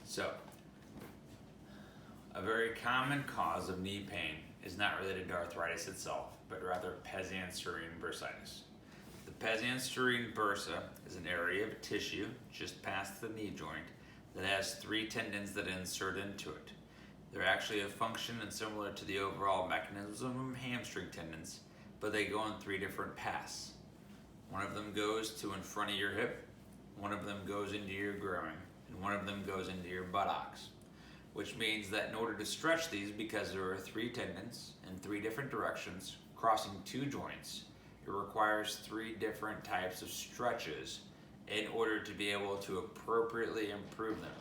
So, a very common cause of knee pain is not related to arthritis itself, but rather Pezan-Serine bursitis. The Pezan-Serine bursa is an area of tissue just past the knee joint that has three tendons that insert into it. They're actually a function and similar to the overall mechanism of hamstring tendons, but they go in three different paths. One of them goes to in front of your hip, one of them goes into your groin, and one of them goes into your buttocks. Which means that in order to stretch these, because there are three tendons in three different directions crossing two joints, it requires three different types of stretches in order to be able to appropriately improve them.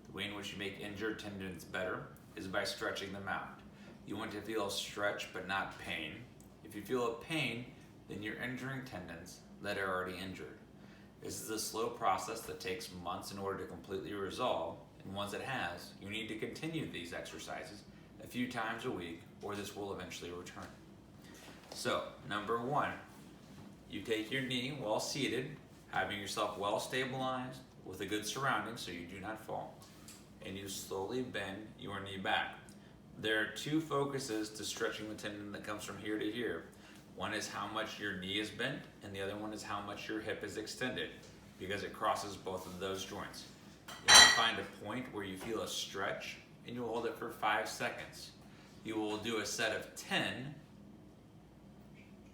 The way in which you make injured tendons better is by stretching them out. You want to feel stretch but not pain. If you feel a pain, then you're injuring tendons that are already injured. This is a slow process that takes months in order to completely resolve, and once it has, you need to continue these exercises a few times a week or this will eventually return. So, number one, you take your knee while seated, having yourself well stabilized with a good surrounding so you do not fall, and you slowly bend your knee back. There are two focuses to stretching the tendon that comes from here to here. One is how much your knee is bent, and the other one is how much your hip is extended, because it crosses both of those joints. You will find a point where you feel a stretch, and you will hold it for 5 seconds. You will do a set of 10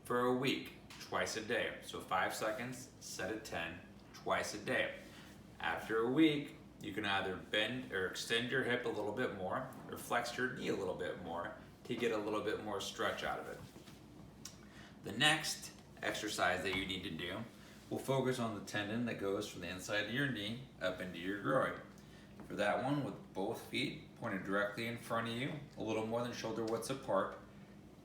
for a week, twice a day. So 5 seconds, set of 10, twice a day. After a week, you can either bend or extend your hip a little bit more, or flex your knee a little bit more to get a little bit more stretch out of it. The next exercise that you need to do will focus on the tendon that goes from the inside of your knee up into your groin. For that one, with both feet pointed directly in front of you, a little more than shoulder widths apart,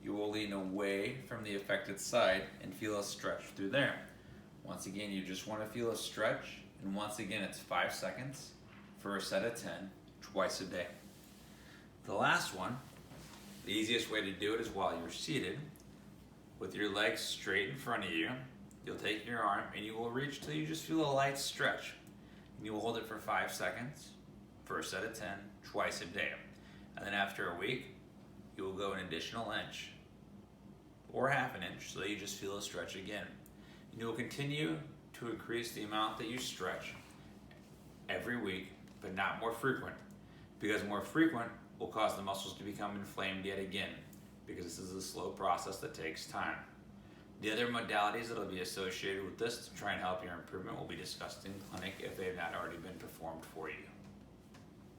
you will lean away from the affected side and feel a stretch through there. Once again, you just want to feel a stretch, and once again, it's 5 seconds for a set of 10, twice a day. The last one, the easiest way to do it is while you're seated, with your legs straight in front of you. You'll take your arm and you will reach till you just feel a light stretch. And you will hold it for 5 seconds for a set of 10, twice a day. And then after a week, you will go an additional inch or half an inch so that you just feel a stretch again. And you will continue to increase the amount that you stretch every week, but not more frequent, because more frequent will cause the muscles to become inflamed yet again, because this is a slow process that takes time. The other modalities that will be associated with this to try and help your improvement will be discussed in clinic if they have not already been performed for you.